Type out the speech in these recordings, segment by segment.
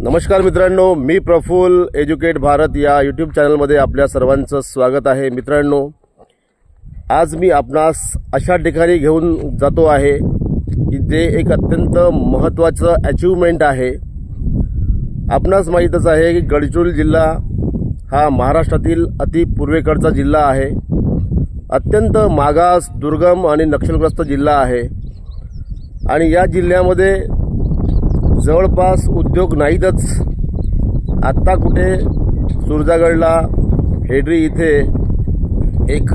नमस्कार मित्रांनो, मी प्रफुल्ल एज्युकेट भारत या यूट्यूब चॅनलमध्ये आपल्या सर्वांचं स्वागत आहे। मित्रांनो, आज मी आपणास अशा ठिकाणी घेऊन जातो आहे की जे एक अत्यंत महत्त्वाचं अचीवमेंट आहे। आपणास माहीतच आहे की गडचिरोली जिल्हा हा महाराष्ट्रातील अति पूर्वेकडचा जिल्हा आहे। अत्यंत मागास, दुर्गम आणि नक्षलग्रस्त जिल्हा आहे आणि या जिल्ह्यामध्ये जवळपास उद्योग नाहीतच। आता कुठे सुरजागडला हेडरी इथे एक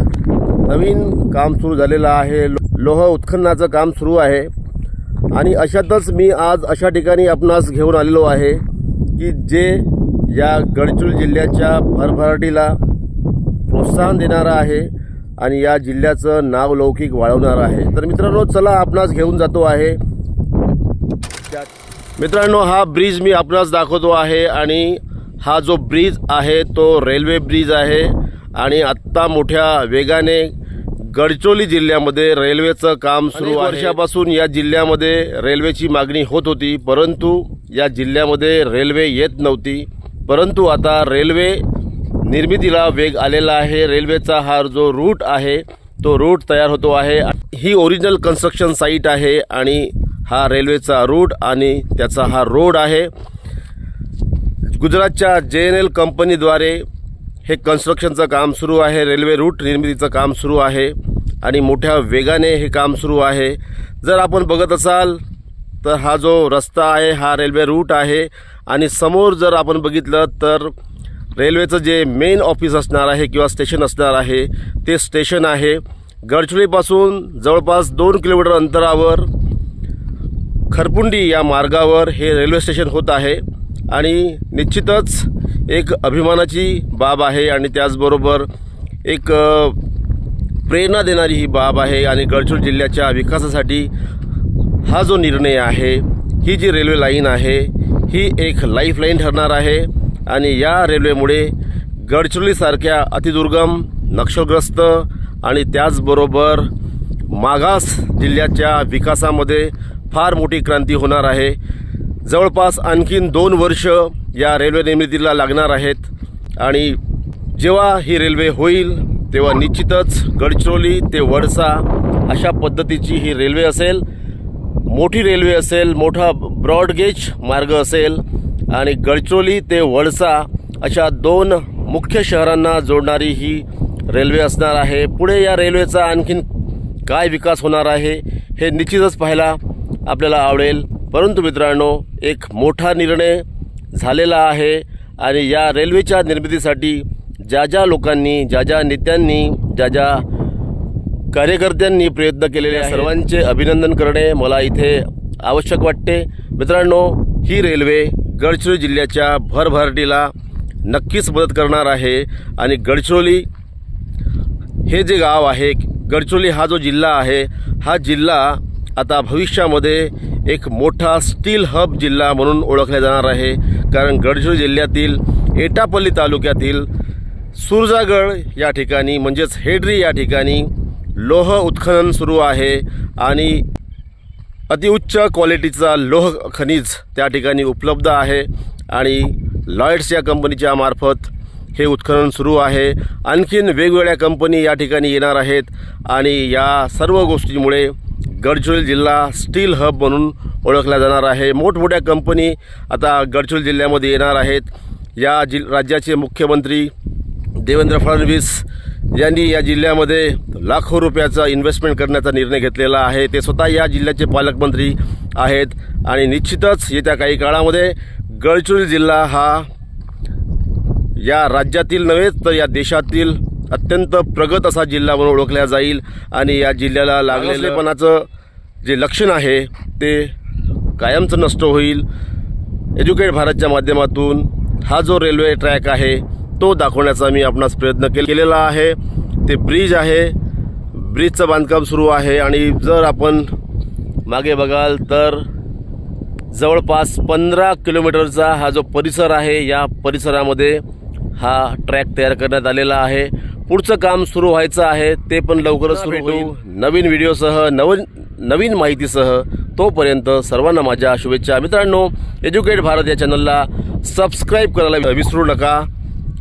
नवीन काम सुरू झालेलं आहे, लोह उत्खननाचं काम सुरू आहे आणि अशातच मी आज अशा ठिकाणी आपणास घेऊन आलेलो आहे की जे या गडचिरोली जिल्ह्याच्या भरभराटीला प्रोत्साहन देणारा आहे आणि या जिल्ह्याचं नाव लौकिक वाढवणार आहे। तर मित्रांनो, चला आपणास घेऊन जातो आहे। मित्रांनो, हा ब्रिज मी आपणास दाखवतो आहे आणि हा जो ब्रिज आहे तो रेल्वे ब्रिज आहे आणि आत्ता मोठ्या वेगाने गडचिरोली जिल्ह्यामध्ये रेल्वेचं काम सुरू आहे। वर्षापासून या जिल्ह्यामध्ये रेल्वेची मागणी होत होती, परंतु या जिल्ह्यामध्ये रेल्वे येत नव्हती। परंतु आता रेल्वे निर्मितीला वेग आलेला आहे। रेल्वेचा हा जो रूट आहे तो रूट तयार होतो आहे। ही ओरिजिनल कन्स्ट्रक्शन साइट आहे आणि हा रेल्वेचा रूट आणि त्याचा हा रोड आहे। गुजरातच्या JNL कंपनीद्वारे हे कन्स्ट्रक्शनचं काम सुरू आहे। रेल्वे रूट निर्मितीचं काम सुरू आहे आणि मोठ्या वेगाने हे काम सुरू आहे। जर आपण बघत असाल तर हा जो रस्ता आहे हा रेल्वे रूट आहे आणि समोर जर आपण बघितलं तर रेल्वेचं जे मेन ऑफिस असणार आहे किंवा स्टेशन असणार आहे ते स्टेशन आहे। गडचिरोलीपासून जवळपास 2 किलोमीटर अंतरावर खरपुंडी या मार्गावर हे रेल्वे स्टेशन होत आहे आणि निश्चितच एक अभिमानाची बाब आहे आणि त्याचबरोबर एक प्रेरणा देणारी ही बाब आहे आणि गडचिरोली जिल्ह्याच्या विकासासाठी हा जो निर्णय आहे, ही जी रेल्वे लाईन आहे ही एक लाईफलाईन ठरणार आहे आणि या रेल्वेमुळे गडचिरोलीसारख्या अतिदुर्गम, नक्षलग्रस्त आणि त्याचबरोबर मागास जिल्ह्याच्या विकासामध्ये फार मोठी क्रांती होणार आहे। जवळपास आणखीन 2 वर्ष या रेल्वे निर्मितीला लागणार आहेत आणि जेव्हा ही रेल्वे होईल तेव्हा निश्चितच गडचिरोली ते वडसा अशा पद्धतीची ही रेल्वे असेल। मोठी रेल्वे असेल, मोठा ब्रॉडगेज मार्ग असेल आणि गडचिरोली ते वडसा अशा 2 मुख्य शहरांना जोडणारी ही रेल्वे असणार आहे। पुढे या रेल्वेचा आणखीन काय विकास होणार आहे हे निश्चितच पाहायला आपल्याला आवडेल। परंतु मित्रांनो, एक मोठा निर्णय झालेला आहे आणि या रेल्वेच्या निर्मितीसाठी ज्या लोकांनी, ज्या नेत्यांनी, ज्या कार्यकर्त्यांनी प्रयत्न केलेले सर्वांचे अभिनंदन करणे मला इथे आवश्यक वाटते। मित्रांनो, ही रेल्वे गडचिरोली जिल्ह्याच्या भरभराटीला नक्कीच मदत करणार आहे आणि गडचिरोली हे जे गाव आहे, गडचिरोली हा जो जिल्हा आहे, हा जिल्हा आता भविष्यामध्ये एक मोठा स्टील हब जिल्हा म्हणून ओळखला जाणार आहे। कारण गडचिरोली जिल्ह्यातील एटापल्ली तालुक्यातील सुरजागड या ठिकाणी म्हणजेच हेडरी या ठिकाणी लोह उत्खनन सुरू आहे आणि अतिउच्च क्वालिटीचा लोह खनिज त्या ठिकाणी उपलब्ध आहे आणि लॉयड्स या कंपनीच्या मार्फत हे उत्खनन सुरू आहे। आणखीन वेगवेगळ्या कंपनी या ठिकाणी येणार आहेत आणि या सर्व गोष्टींमुळे गडचिरोली जिल्हा स्टील हब म्हणून ओळखला जाणार आहे। मोठमोठ्या कंपनी आता गडचिरोली जिल्ह्यामध्ये येणार आहेत। या राज्याचे मुख्यमंत्री देवेंद्र फडणवीस यांनी या जिल्ह्यामध्ये लाखो रुपयाचा इन्व्हेस्टमेंट करण्याचा निर्णय घेतलेला आहे। ते स्वतः या जिल्ह्याचे पालकमंत्री आहेत आणि निश्चितच येत्या काही काळामध्ये गडचिरोली जिल्हा हा या राज्यातील नव्हे तर या देशातील अत्यंत प्रगत असा जिल्हा म्हणून ओळखला जाईल आणि या जिल्ह्याला लागलेलेपणाचं जे लक्षण आहे ते कायमचं नष्ट होईल। एज्युकेट भारतच्या माध्यमातून हा जो रेल्वे ट्रॅक आहे तो दाखवण्याचा मी आपणास प्रयत्न केलेला आहे। ते ब्रिज आहे, ब्रिजचं बांधकाम सुरू आहे आणि जर आपण मागे बघाल तर जवळपास 15 किलोमीटरचा हा जो परिसर आहे, या परिसरामध्ये हा ट्रॅक तयार करण्यात आलेला आहे। पुढचं काम सुरू व्हायचं आहे, ते पण लवकरच सुरू होईल। नवीन व्हिडिओसह नवीन माहितीसह तोपर्यंत सर्वांना माझ्या शुभेच्छा। मित्रांनो, एज्युकेट भारत या चॅनलला सबस्क्राईब करायला विसरू नका,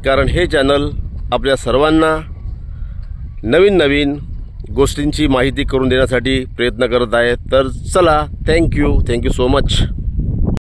कारण हे चॅनल आपल्या सर्वांना नवीन नवीन गोष्टींची माहिती करून देण्यासाठी प्रयत्न करत आहे। तर चला, थँक्यू सो मच।